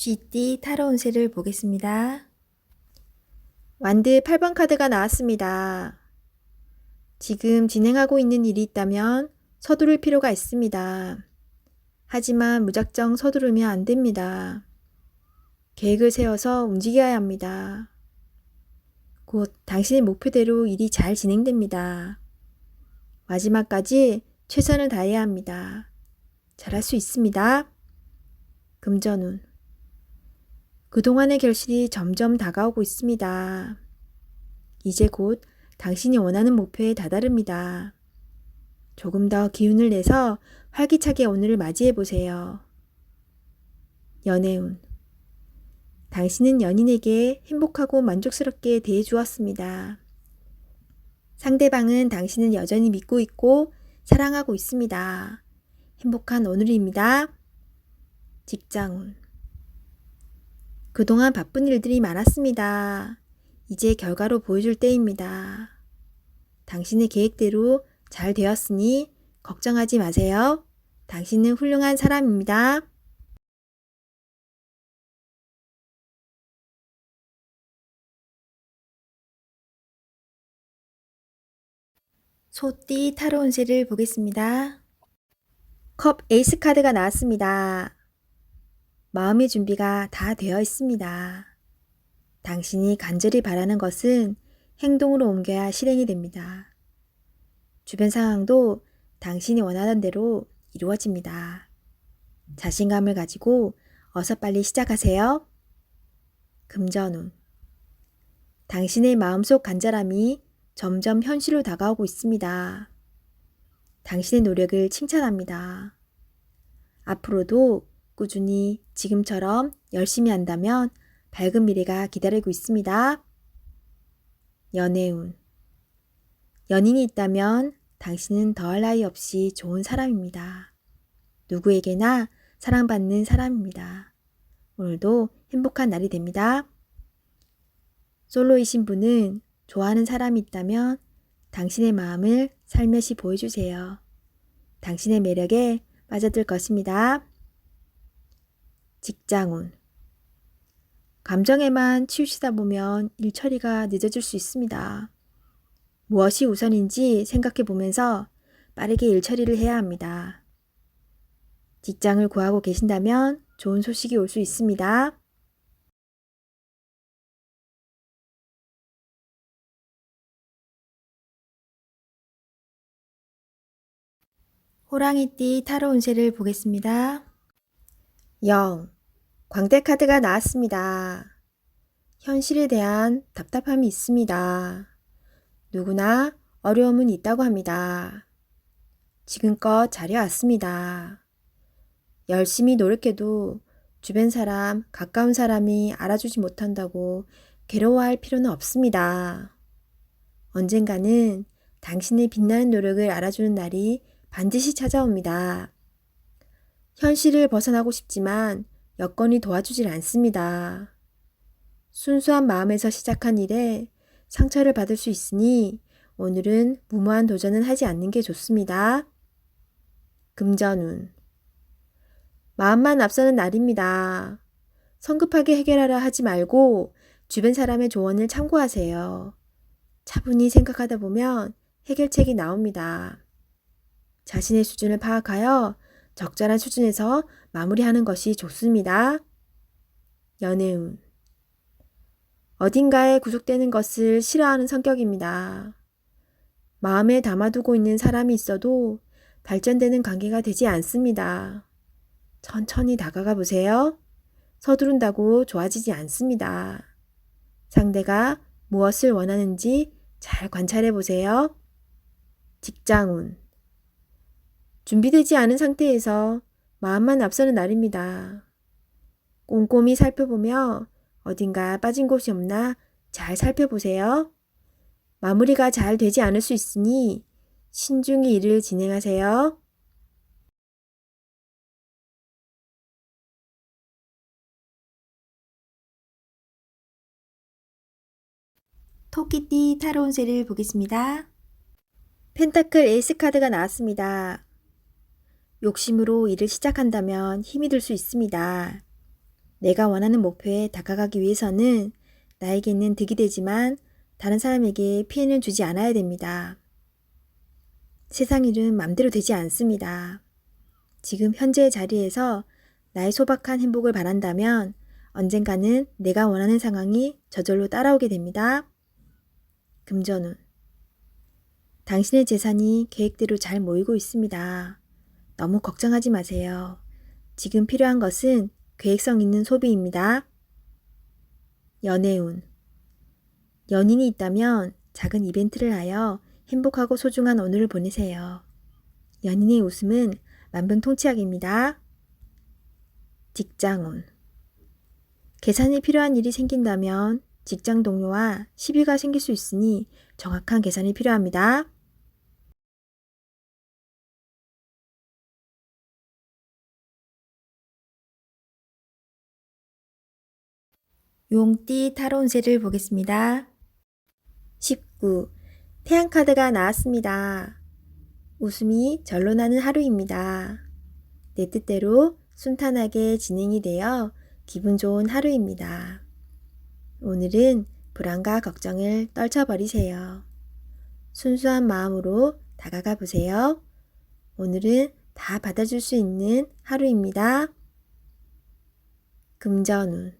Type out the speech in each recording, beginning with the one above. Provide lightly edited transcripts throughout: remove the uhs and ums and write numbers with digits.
쥐띠 타로 운세를 보겠습니다. 완드 8번 카드가 나왔습니다. 지금 진행하고 있는 일이 있다면 서두를 필요가 있습니다. 하지만 무작정 서두르면 안 됩니다. 계획을 세워서 움직여야 합니다. 곧 당신의 목표대로 일이 잘 진행됩니다. 마지막까지 최선을 다해야 합니다. 잘할 수 있습니다. 금전운. 그동안의 결실이 점점 다가오고 있습니다. 이제 곧 당신이 원하는 목표에 다다릅니다. 조금 더 기운을 내서 활기차게 오늘을 맞이해 보세요. 연애운. 당신은 연인에게 행복하고 만족스럽게 대해 주었습니다. 상대방은 당신을 여전히 믿고 있고 사랑하고 있습니다. 행복한 오늘입니다. 직장운. 그동안 바쁜 일들이 많았습니다. 이제 결과로 보여줄 때입니다. 당신의 계획대로 잘 되었으니 걱정하지 마세요. 당신은 훌륭한 사람입니다. 소띠 타로 운세를 보겠습니다. 컵 에이스 카드가 나왔습니다. 마음의 준비가 다 되어 있습니다. 당신이 간절히 바라는 것은 행동으로 옮겨야 실행이 됩니다. 주변 상황도 당신이 원하던 대로 이루어집니다. 자신감을 가지고 어서 빨리 시작하세요. 금전운. 당신의 마음속 간절함이 점점 현실로 다가오고 있습니다. 당신의 노력을 칭찬합니다. 앞으로도 꾸준히 지금처럼 열심히 한다면 밝은 미래가 기다리고 있습니다. 연애운. 연인이 있다면 당신은 더할 나위 없이 좋은 사람입니다. 누구에게나 사랑받는 사람입니다. 오늘도 행복한 날이 됩니다. 솔로이신 분은 좋아하는 사람이 있다면 당신의 마음을 살며시 보여주세요. 당신의 매력에 빠져들 것입니다. 직장운. 감정에만 치우치다 보면 일 처리가 늦어질 수 있습니다. 무엇이 우선인지 생각해 보면서 빠르게 일 처리를 해야 합니다. 직장을 구하고 계신다면 좋은 소식이 올 수 있습니다. 호랑이띠 타로 운세를 보겠습니다. 0. 광대 카드가 나왔습니다. 현실에 대한 답답함이 있습니다. 누구나 어려움은 있다고 합니다. 지금껏 잘해왔습니다. 열심히 노력해도 주변 사람, 가까운 사람이 알아주지 못한다고 괴로워할 필요는 없습니다. 언젠가는 당신의 빛나는 노력을 알아주는 날이 반드시 찾아옵니다. 현실을 벗어나고 싶지만 여건이 도와주질 않습니다. 순수한 마음에서 시작한 일에 상처를 받을 수 있으니 오늘은 무모한 도전은 하지 않는 게 좋습니다. 금전운. 마음만 앞서는 날입니다. 성급하게 해결하려 하지 말고 주변 사람의 조언을 참고하세요. 차분히 생각하다 보면 해결책이 나옵니다. 자신의 수준을 파악하여 적절한 수준에서 마무리하는 것이 좋습니다. 연애운. 어딘가에 구속되는 것을 싫어하는 성격입니다. 마음에 담아두고 있는 사람이 있어도 발전되는 관계가 되지 않습니다. 천천히 다가가 보세요. 서두른다고 좋아지지 않습니다. 상대가 무엇을 원하는지 잘 관찰해 보세요. 직장운. 준비되지 않은 상태에서 마음만 앞서는 날입니다. 꼼꼼히 살펴보며 어딘가 빠진 곳이 없나 잘 살펴보세요. 마무리가 잘 되지 않을 수 있으니 신중히 일을 진행하세요. 토끼띠 타로 운세를 보겠습니다. 펜타클 에이스 카드가 나왔습니다. 욕심으로 일을 시작한다면 힘이 들 수 있습니다. 내가 원하는 목표에 다가가기 위해서는 나에게는 득이 되지만 다른 사람에게 피해는 주지 않아야 됩니다. 세상 일은 맘대로 되지 않습니다. 지금 현재의 자리에서 나의 소박한 행복을 바란다면 언젠가는 내가 원하는 상황이 저절로 따라오게 됩니다. 금전운. 당신의 재산이 계획대로 잘 모이고 있습니다. 너무 걱정하지 마세요. 지금 필요한 것은 계획성 있는 소비입니다. 연애운. 연인이 있다면 작은 이벤트를 하여 행복하고 소중한 오늘을 보내세요. 연인의 웃음은 만병통치약입니다. 직장운. 계산이 필요한 일이 생긴다면 직장 동료와 시비가 생길 수 있으니 정확한 계산이 필요합니다. 용띠 타로 운세를 보겠습니다. 19. 태양카드가 나왔습니다. 웃음이 절로 나는 하루입니다. 내 뜻대로 순탄하게 진행이 되어 기분 좋은 하루입니다. 오늘은 불안과 걱정을 떨쳐버리세요. 순수한 마음으로 다가가 보세요. 오늘은 다 받아줄 수 있는 하루입니다. 금전운.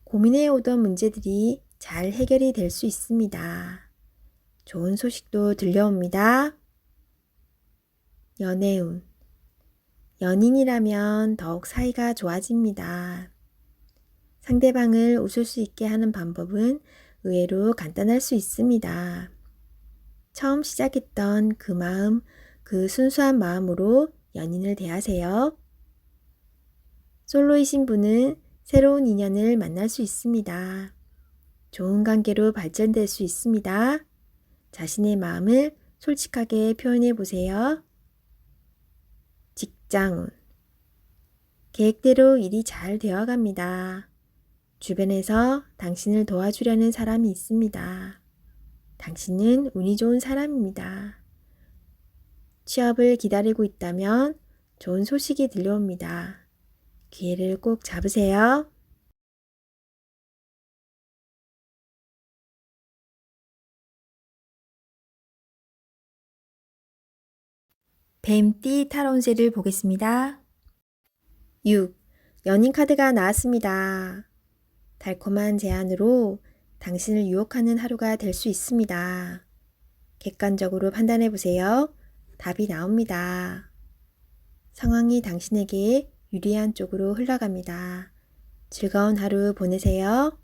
고민해 오던 문제들이 잘 해결이 될 수 있습니다. 좋은 소식도 들려옵니다. 연애운. 연인이라면 더욱 사이가 좋아집니다. 상대방을 웃을 수 있게 하는 방법은 의외로 간단할 수 있습니다. 처음 시작했던 그 마음, 그 순수한 마음으로 연인을 대하세요. 솔로이신 분은 새로운 인연을 만날 수 있습니다. 좋은 관계로 발전될 수 있습니다. 자신의 마음을 솔직하게 표현해 보세요. 직장운. 계획대로 일이 잘 되어갑니다. 주변에서 당신을 도와주려는 사람이 있습니다. 당신은 운이 좋은 사람입니다. 취업을 기다리고 있다면 좋은 소식이 들려옵니다. 기회를 꼭 잡으세요. 뱀띠 타로 운세를 보겠습니다. 6. 연인 카드가 나왔습니다. 달콤한 제안으로 당신을 유혹하는 하루가 될 수 있습니다. 객관적으로 판단해 보세요. 답이 나옵니다. 상황이 당신에게 유리한 쪽으로 흘러갑니다. 즐거운 하루 보내세요.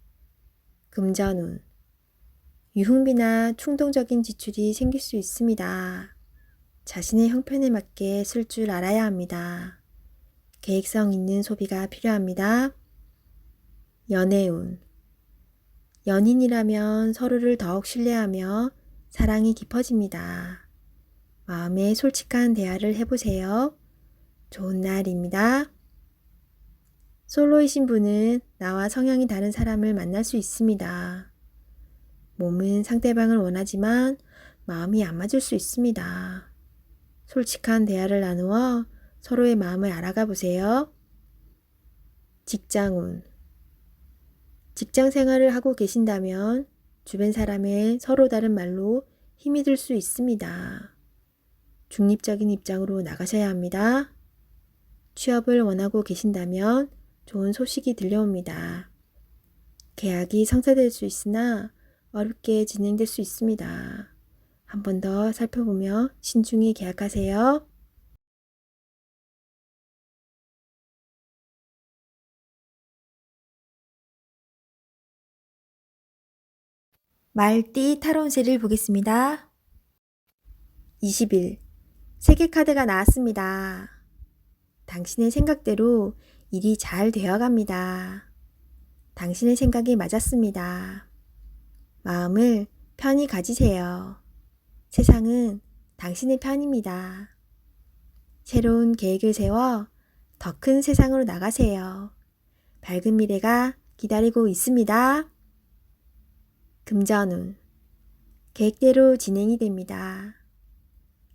금전운. 유흥비나 충동적인 지출이 생길 수 있습니다. 자신의 형편에 맞게 쓸 줄 알아야 합니다. 계획성 있는 소비가 필요합니다. 연애운. 연인이라면 서로를 더욱 신뢰하며 사랑이 깊어집니다. 마음에 솔직한 대화를 해보세요. 좋은 날입니다. 솔로이신 분은 나와 성향이 다른 사람을 만날 수 있습니다. 몸은 상대방을 원하지만 마음이 안 맞을 수 있습니다. 솔직한 대화를 나누어 서로의 마음을 알아가 보세요. 직장운. 직장 생활을 하고 계신다면 주변 사람의 서로 다른 말로 힘이 들 수 있습니다. 중립적인 입장으로 나가셔야 합니다. 취업을 원하고 계신다면 좋은 소식이 들려옵니다. 계약이 성사될 수 있으나 어렵게 진행될 수 있습니다. 한 번 더 살펴보며 신중히 계약하세요. 말띠 타로 운세를 보겠습니다. 20일 세계 카드가 나왔습니다. 당신의 생각대로 일이 잘 되어갑니다. 당신의 생각이 맞았습니다. 마음을 편히 가지세요. 세상은 당신의 편입니다. 새로운 계획을 세워 더 큰 세상으로 나가세요. 밝은 미래가 기다리고 있습니다. 금전운. 계획대로 진행이 됩니다.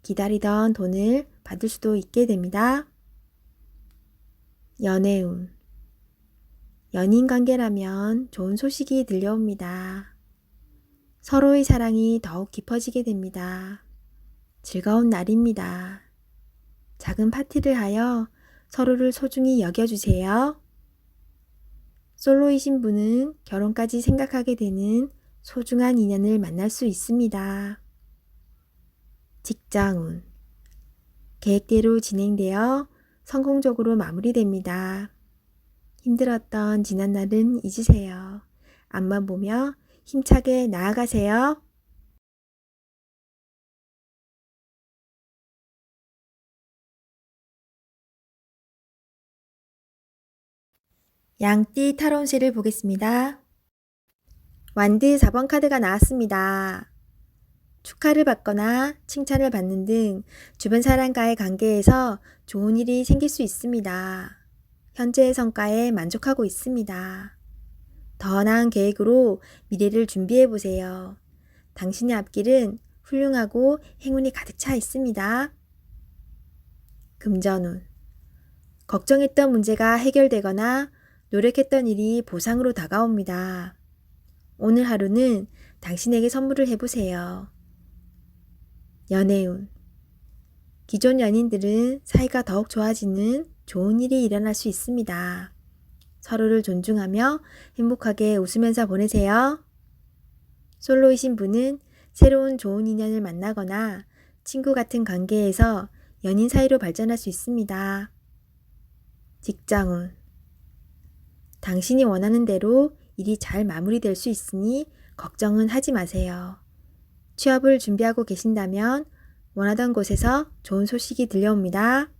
기다리던 돈을 받을 수도 있게 됩니다. 연애운. 연인 관계라면 좋은 소식이 들려옵니다. 서로의 사랑이 더욱 깊어지게 됩니다. 즐거운 날입니다. 작은 파티를 하여 서로를 소중히 여겨주세요. 솔로이신 분은 결혼까지 생각하게 되는 소중한 인연을 만날 수 있습니다. 직장운. 계획대로 진행되어 성공적으로 마무리됩니다. 힘들었던 지난날은 잊으세요. 앞만 보며 힘차게 나아가세요. 양띠 타로운세를 보겠습니다. 완드 4번 카드가 나왔습니다. 축하를 받거나 칭찬을 받는 등 주변 사람과의 관계에서 좋은 일이 생길 수 있습니다. 현재의 성과에 만족하고 있습니다. 더 나은 계획으로 미래를 준비해 보세요. 당신의 앞길은 훌륭하고 행운이 가득 차 있습니다. 금전운. 걱정했던 문제가 해결되거나 노력했던 일이 보상으로 다가옵니다. 오늘 하루는 당신에게 선물을 해보세요. 연애운. 기존 연인들은 사이가 더욱 좋아지는 좋은 일이 일어날 수 있습니다. 서로를 존중하며 행복하게 웃으면서 보내세요. 솔로이신 분은 새로운 좋은 인연을 만나거나 친구 같은 관계에서 연인 사이로 발전할 수 있습니다. 직장운. 당신이 원하는 대로 일이 잘 마무리될 수 있으니 걱정은 하지 마세요. 취업을 준비하고 계신다면 원하던 곳에서 좋은 소식이 들려옵니다.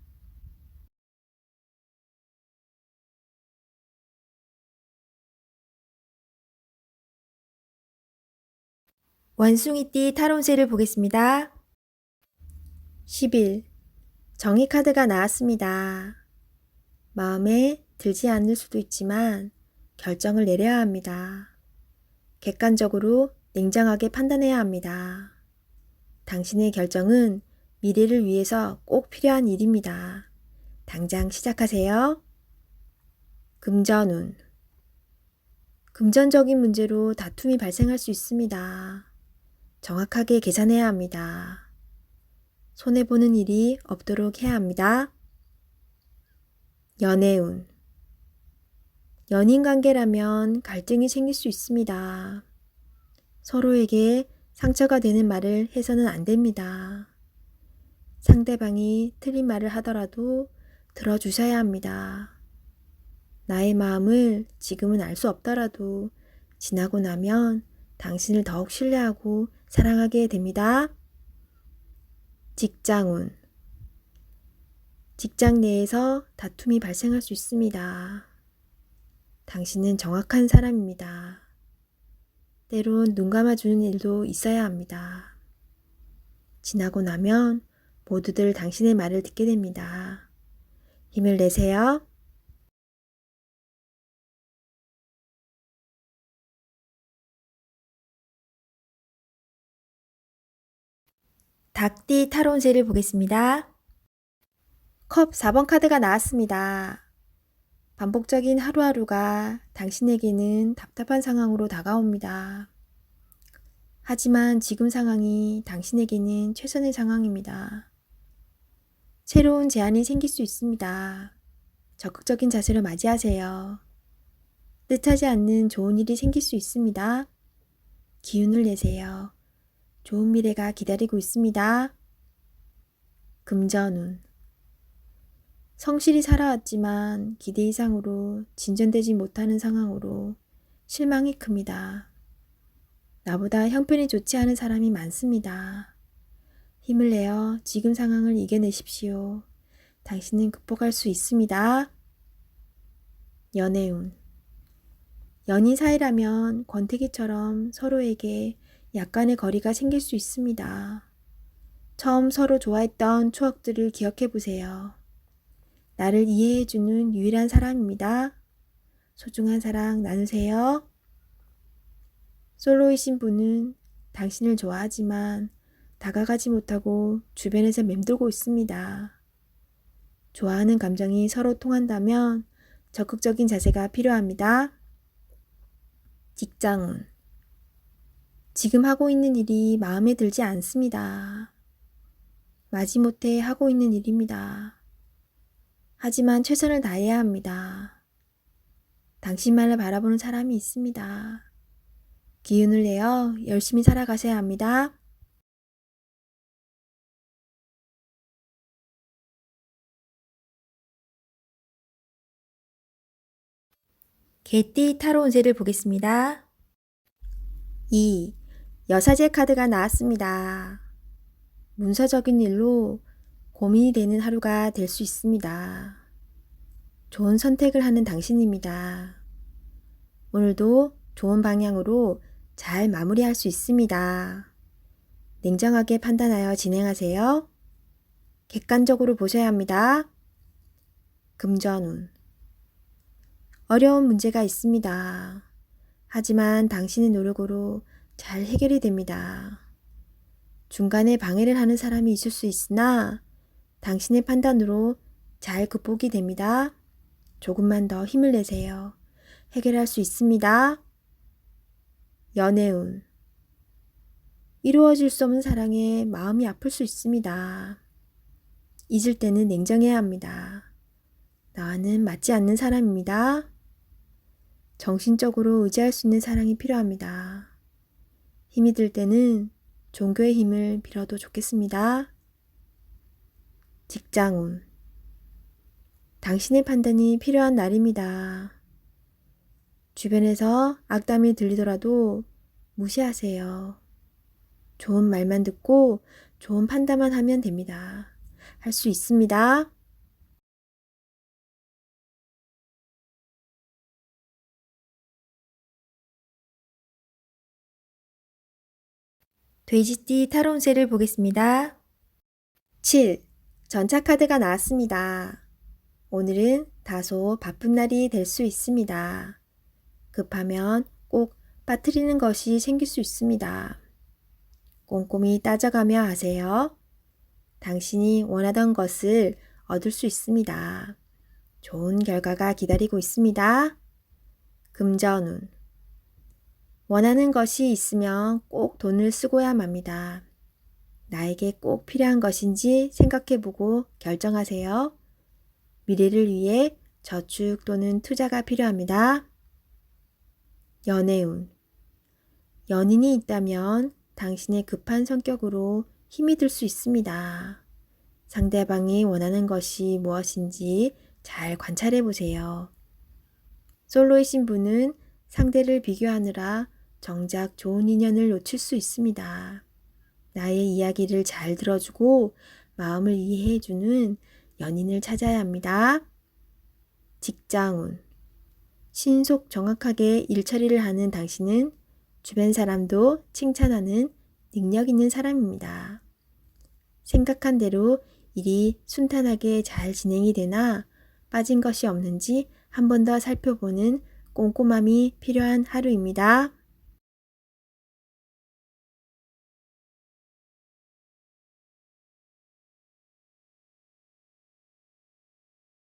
원숭이띠 타로운세를 보겠습니다. 10일 정의 카드가 나왔습니다. 마음에 들지 않을 수도 있지만 결정을 내려야 합니다. 객관적으로 냉정하게 판단해야 합니다. 당신의 결정은 미래를 위해서 꼭 필요한 일입니다. 당장 시작하세요. 금전운. 금전적인 문제로 다툼이 발생할 수 있습니다. 정확하게 계산해야 합니다. 손해보는 일이 없도록 해야 합니다. 연애운. 연인 관계라면 갈등이 생길 수 있습니다. 서로에게 상처가 되는 말을 해서는 안 됩니다. 상대방이 틀린 말을 하더라도 들어주셔야 합니다. 나의 마음을 지금은 알 수 없더라도 지나고 나면 당신을 더욱 신뢰하고 사랑하게 됩니다. 직장운. 직장 내에서 다툼이 발생할 수 있습니다. 당신은 정확한 사람입니다. 때론 눈 감아주는 일도 있어야 합니다. 지나고 나면 모두들 당신의 말을 듣게 됩니다. 힘을 내세요. 닭띠 타로운세를 보겠습니다. 컵 4번 카드가 나왔습니다. 반복적인 하루하루가 당신에게는 답답한 상황으로 다가옵니다. 하지만 지금 상황이 당신에게는 최선의 상황입니다. 새로운 제안이 생길 수 있습니다. 적극적인 자세로 맞이하세요. 뜻하지 않는 좋은 일이 생길 수 있습니다. 기운을 내세요. 좋은 미래가 기다리고 있습니다. 금전운. 성실히 살아왔지만 기대 이상으로 진전되지 못하는 상황으로 실망이 큽니다. 나보다 형편이 좋지 않은 사람이 많습니다. 힘을 내어 지금 상황을 이겨내십시오. 당신은 극복할 수 있습니다. 연애운. 연인 사이라면 권태기처럼 서로에게 약간의 거리가 생길 수 있습니다. 처음 서로 좋아했던 추억들을 기억해 보세요. 나를 이해해주는 유일한 사람입니다. 소중한 사랑 나누세요. 솔로이신 분은 당신을 좋아하지만 다가가지 못하고 주변에서 맴돌고 있습니다. 좋아하는 감정이 서로 통한다면 적극적인 자세가 필요합니다. 직장운. 지금 하고 있는 일이 마음에 들지 않습니다. 마지못해 하고 있는 일입니다. 하지만 최선을 다해야 합니다. 당신만을 바라보는 사람이 있습니다. 기운을 내어 열심히 살아가셔야 합니다. 개띠 타로 운세를 보겠습니다. 2. 여사제 카드가 나왔습니다. 문서적인 일로 고민이 되는 하루가 될 수 있습니다. 좋은 선택을 하는 당신입니다. 오늘도 좋은 방향으로 잘 마무리할 수 있습니다. 냉정하게 판단하여 진행하세요. 객관적으로 보셔야 합니다. 금전운. 어려운 문제가 있습니다. 하지만 당신의 노력으로 잘 해결이 됩니다. 중간에 방해를 하는 사람이 있을 수 있으나 당신의 판단으로 잘 극복이 됩니다. 조금만 더 힘을 내세요. 해결할 수 있습니다. 연애운. 이루어질 수 없는 사랑에 마음이 아플 수 있습니다. 잊을 때는 냉정해야 합니다. 나와는 맞지 않는 사람입니다. 정신적으로 의지할 수 있는 사랑이 필요합니다. 힘이 들 때는 종교의 힘을 빌어도 좋겠습니다. 직장운. 당신의 판단이 필요한 날입니다. 주변에서 악담이 들리더라도 무시하세요. 좋은 말만 듣고 좋은 판단만 하면 됩니다. 할 수 있습니다. 돼지띠 타로 운세를 보겠습니다. 7. 전차 카드가 나왔습니다. 오늘은 다소 바쁜 날이 될 수 있습니다. 급하면 꼭 빠뜨리는 것이 생길 수 있습니다. 꼼꼼히 따져가며 하세요. 당신이 원하던 것을 얻을 수 있습니다. 좋은 결과가 기다리고 있습니다. 금전운. 원하는 것이 있으면 꼭 돈을 쓰고야 합니다. 나에게 꼭 필요한 것인지 생각해보고 결정하세요. 미래를 위해 저축 또는 투자가 필요합니다. 연애운. 연인이 있다면 당신의 급한 성격으로 힘이 들 수 있습니다. 상대방이 원하는 것이 무엇인지 잘 관찰해 보세요. 솔로이신 분은 상대를 비교하느라 정작 좋은 인연을 놓칠 수 있습니다. 나의 이야기를 잘 들어주고 마음을 이해해주는 연인을 찾아야 합니다. 직장운. 신속 정확하게 일처리를 하는 당신은 주변 사람도 칭찬하는 능력 있는 사람입니다. 생각한 대로 일이 순탄하게 잘 진행이 되나 빠진 것이 없는지 한 번 더 살펴보는 꼼꼼함이 필요한 하루입니다.